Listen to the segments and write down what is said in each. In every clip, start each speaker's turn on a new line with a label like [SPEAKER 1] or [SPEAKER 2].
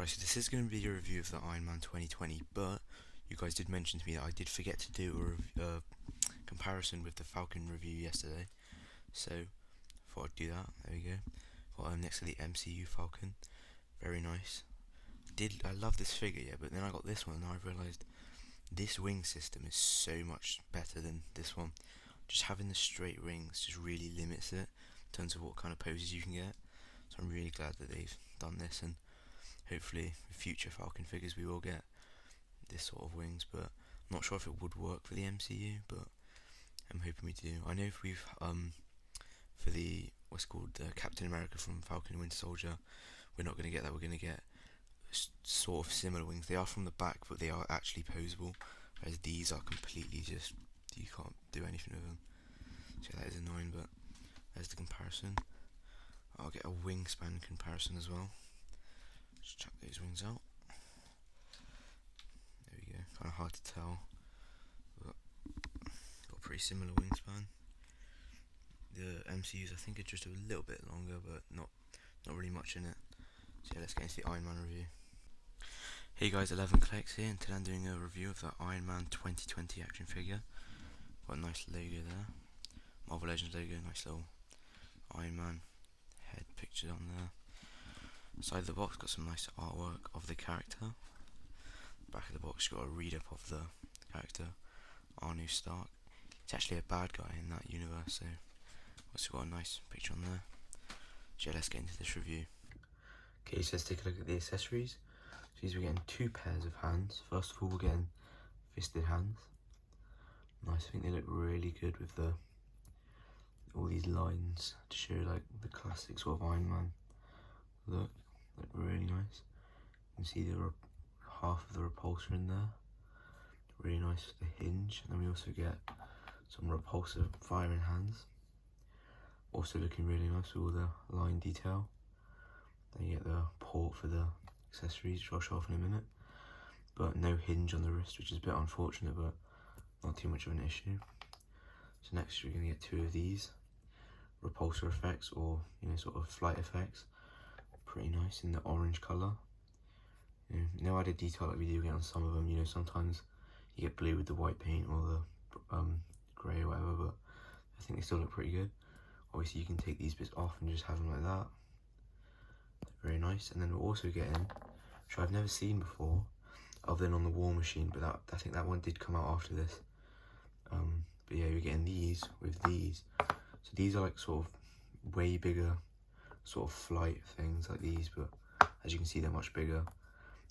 [SPEAKER 1] Right, so this is going to be a review of the Iron Man 2020, but you guys did mention to me that I did forget to do a comparison with the Falcon review yesterday, so I thought I'd do that. There we go. Got next to the MCU Falcon, very nice. I love this figure, yeah, but then I got this one and I realised this wing system is so much better than this one. Just having the straight wings just really limits it in terms of what kind of poses you can get. So I'm really glad that they've done this, and hopefully with future Falcon figures we will get this sort of wings, but I'm not sure if it would work for the MCU, but I'm hoping we do. I know if we've for the what's called Captain America from Falcon and Winter Soldier, we're not going to get that. We're going to get sort of similar wings. They are from the back, but they are actually posable, whereas these are completely just, you can't do anything with them. So that is annoying, but there's the comparison. I'll get a wingspan comparison as well. Just chuck those wings out. There we go. Kind of hard to tell, but got a pretty similar wingspan. The MCUs I think are just a little bit longer, but not really much in it. So yeah, let's get into the Iron Man review. Hey guys, 11 Collects here, and today I'm doing a review of the Iron Man 2020 action figure. Got a nice logo there, Marvel Legends logo, nice little Iron Man head pictured on there. Side of the box got some nice artwork of the character. Back of the box got a read up of the character, Arno Stark. He's actually a bad guy in that universe, so also got a nice picture on there. So yeah, let's get into this review. Okay, so let's take a look at the accessories. So we're getting two pairs of hands. First of all, we're getting fisted hands. Nice, I think they look really good with all these lines to show like the classic sort of Iron Man look really nice. You can see the half of the repulsor in there, really nice with the hinge, and then we also get some repulsor firing hands, also looking really nice with all the line detail. Then you get the port for the accessories, which I'll show off in a minute, but no hinge on the wrist, which is a bit unfortunate, but not too much of an issue. So next we're going to get two of these repulsor effects, or sort of flight effects. Pretty nice in the orange colour. No added detail like we do get on some of them. Sometimes you get blue with the white paint or the grey or whatever, but I think they still look pretty good. Obviously you can take these bits off and just have them like that. Very nice. And then we're also getting, which I've never seen before, other than on the War Machine, but I think that one did come out after this. But yeah, you're getting these with these. So these are like sort of way bigger sort of flight things like these, but as you can see they're much bigger,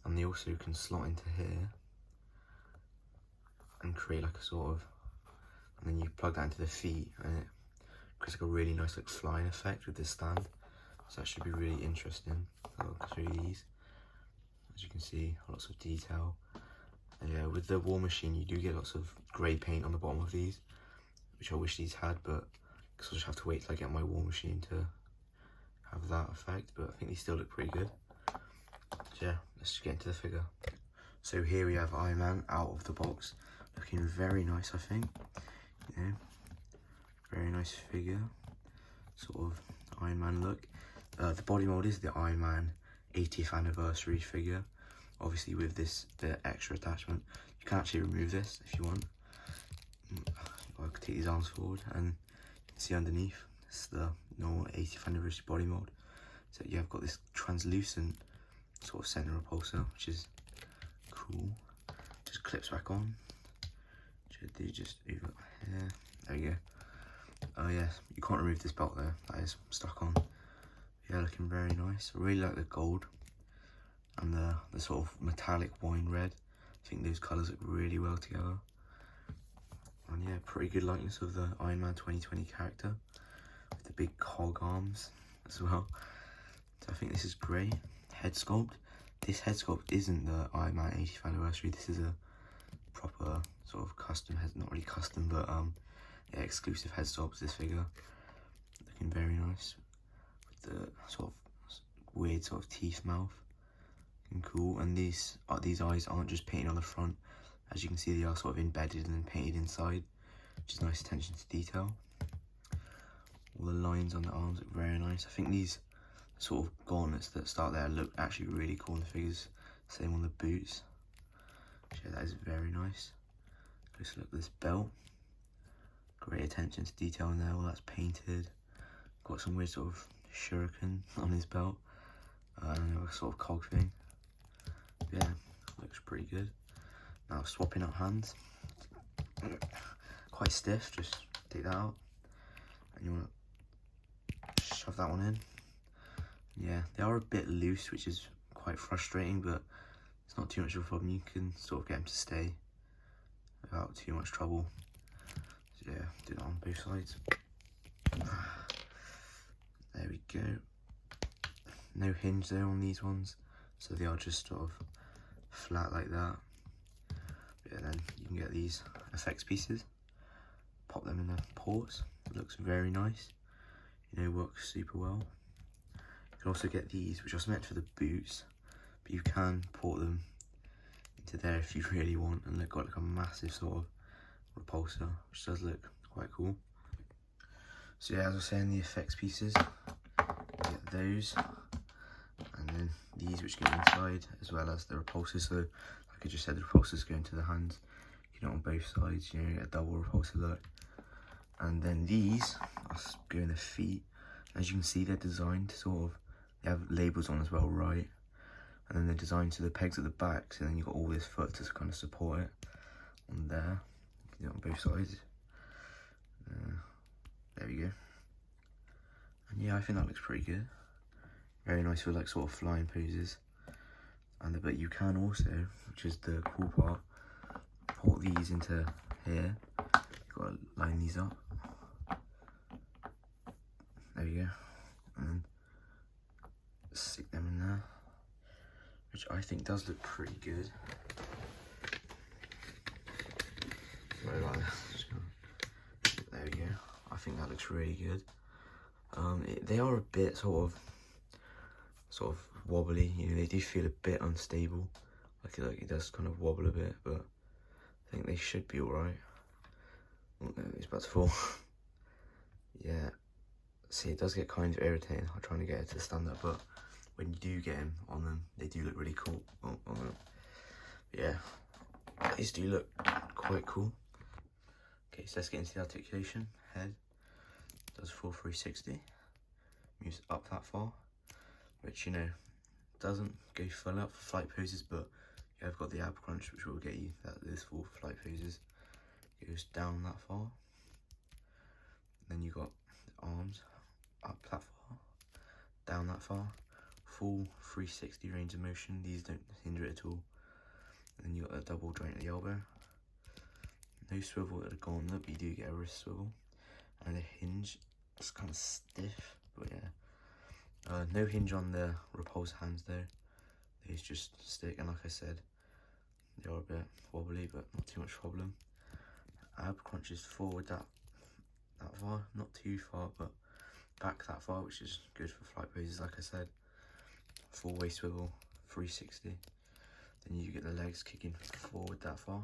[SPEAKER 1] and they also can slot into here and create like a sort of, and then you plug that into the feet and it creates like a really nice like flying effect with this stand. So that should be really interesting. I'll go through these. As you can see, lots of detail. And yeah, with the War Machine you do get lots of grey paint on the bottom of these, which I wish these had, but because I'll just have to wait till I get my War Machine to have that effect, but I think these still look pretty good. So yeah, let's just get into the figure. So here we have Iron Man out of the box, looking very nice, I think. Very nice figure, sort of Iron Man look. The body mold is the Iron Man 80th anniversary figure. Obviously with the extra attachment, you can actually remove this if you want. I could take these arms forward and you can see underneath, it's the normal 80th anniversary body mold. So yeah, I've got this translucent sort of center repulsor, which is cool. Just clips back on. Should do just over here. There we go. Oh yeah, you can't remove this belt there. That is stuck on. Yeah, looking very nice. I really like the gold and the sort of metallic wine red. I think those colours look really well together. And yeah, pretty good likeness of the Iron Man 2020 character with the big cog arms as well. So I think this is great. Head sculpt. This head sculpt isn't the Iron Man 80th anniversary. This is a proper sort of custom head, not really custom, but yeah, exclusive head sculpt. This figure looking very nice with the sort of weird sort of teeth mouth. Looking cool. And these eyes aren't just painted on the front. As you can see, they are sort of embedded and then painted inside, which is nice attention to detail. All the lines on the arms look very nice. I think these sort of gauntlets that start there look actually really cool in the figures. Same on the boots. So that is very nice. Just look at this belt. Great attention to detail in there. All that's painted. Got some weird sort of shuriken on his belt. And a sort of cog thing. Yeah, looks pretty good. Now swapping out hands. Quite stiff, just take that out. And you want to shove that one in. Yeah, they are a bit loose, which is quite frustrating, but it's not too much of a problem. You can sort of get them to stay without too much trouble. So yeah, do that on both sides. There we go. No hinge though on these ones, so they are just sort of flat like that. But yeah, then you can get these effects pieces, pop them in the ports. It looks very nice. You know, works super well. You can also get these, which are meant for the boots, but you can port them into there if you really want, and they've got like a massive sort of repulsor, which does look quite cool. So yeah, as I was saying, the effects pieces, you get those, and then these which go inside, as well as the repulsors. So like I just said, the repulsors go into the hands, you know, on both sides, you know, you get a double repulsor look. And then these go in the feet. As you can see, they're designed to sort of, they have labels on as well, right? And then they're designed to the pegs at the back, so then you've got all this foot to kind of support it on there, you know, on both sides. There we go. And yeah, I think that looks pretty good. Very nice for like sort of flying poses. And but you can also, which is the cool part, port these into here. You've got to line these up. There we go. And then stick them in there, which I think does look pretty good. Sorry about that. There we go. I think that looks really good. They are a bit sort of wobbly. You know, they do feel a bit unstable. Like it does kind of wobble a bit, but I think they should be alright. Oh no, it's about to fall. Yeah. See, it does get kind of irritating. I'm trying to get it to stand up, but when you do get him on them, they do look really cool. Yeah, these do look quite cool. Okay, so let's get into the articulation. Head does full 360, moves up that far, which, you know, doesn't go full up for flight poses, but you have got the ab crunch, which will get you this full flight poses. It goes down that far. Then you got the arms up that far, down that far, full 360 range of motion. These don't hinder it at all. And then you got a double joint at the elbow. No swivel at the gauntlet, but you do get a wrist swivel. And a hinge, it's kind of stiff, but yeah. No hinge on the repulsor hands though. These just stick, and like I said, they are a bit wobbly, but not too much problem. Ab crunches forward that far, not too far, but back that far, which is good for flight poses, like I said. Full waist swivel, 360. Then you get the legs kicking forward that far.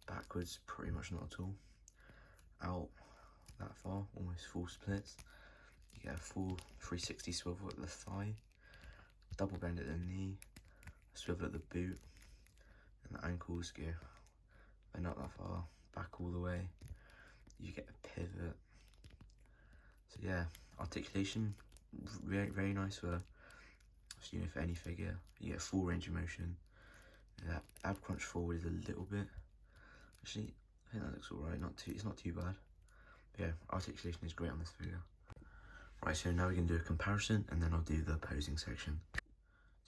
[SPEAKER 1] Backwards, pretty much not at all. Out that far, almost full splits. You get a full 360 swivel at the thigh. Double bend at the knee. Swivel at the boot. And the ankles go bend up that far, back all the way. You get a pivot. So yeah, articulation, very, very nice for, you know, for any figure. You get a full range of motion. That ab crunch forward is a little bit. Actually, I think that looks alright. It's not too bad. But yeah, articulation is great on this figure. Right, so now we can do a comparison, and then I'll do the posing section.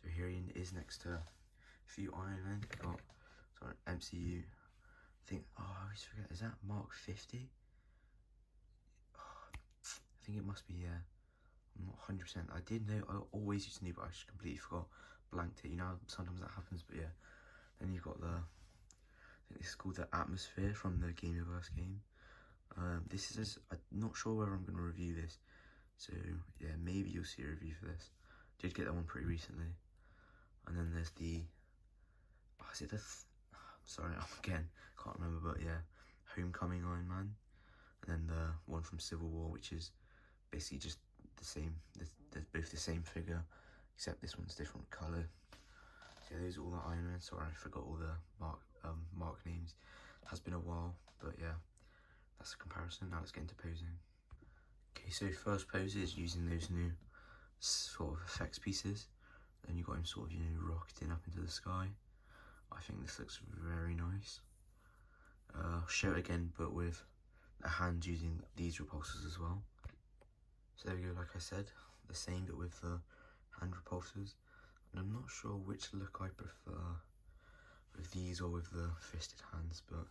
[SPEAKER 1] So here he is next to a few Iron Men. Got MCU. I think, I always forget. Is that Mark 50? I think it must be, yeah. I'm not 100%. I did know, I always used to know, but I just completely forgot. Blanked it, you know, sometimes that happens, but yeah. Then you've got I think this is called the Atmosphere from the Gameverse game. This is, I'm not sure whether I'm going to review this. So yeah, maybe you'll see a review for this. Did get that one pretty recently. And then there's the, is it the, sorry, again, can't remember, but yeah, Homecoming Iron Man. And then the one from Civil War, which is basically just the same. They're both the same figure, except this one's different colour. So yeah, those are all the Iron Man. Sorry, I forgot all the mark names. It has been a while, but yeah, that's the comparison. Now let's get into posing. Okay, so first pose is using those new sort of effects pieces. Then you got him sort of, you know, rocketing up into the sky. I think this looks very nice. Show it again, but with a hand using these repulsors as well. So there we go, like I said, the same but with the hand repulsors. And I'm not sure which look I prefer, with these or with the fisted hands, but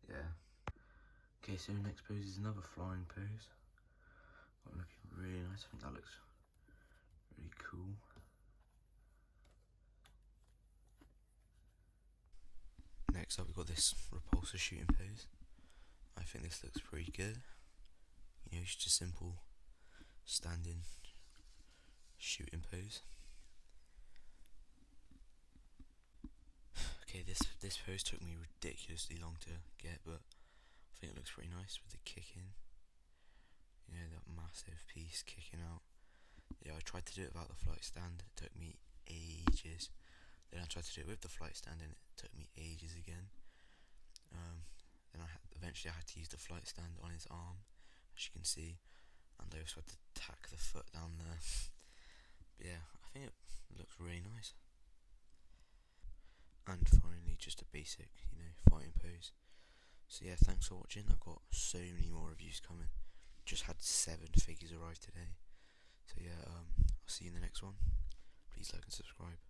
[SPEAKER 1] yeah. Okay, so next pose is another flying pose. Looking really nice. I think that looks really cool. Next up, we've got this repulsor shooting pose. I think this looks pretty good. You know, it's just a simple standing shooting pose. Okay, this pose took me ridiculously long to get, but I think it looks pretty nice with the kick in. You know, that massive piece kicking out. Yeah, I tried to do it without the flight stand. It took me ages. Then I tried to do it with the flight stand, and it took me ages again. Then eventually I had to use the flight stand on his arm, as you can see, and I also had to tack the foot down there. But yeah, I think it looks really nice. And finally, just a basic, you know, fighting pose. So yeah, thanks for watching. I've got so many more reviews coming. Just had 7 figures arrive today. So yeah, I'll see you in the next one. Please like and subscribe.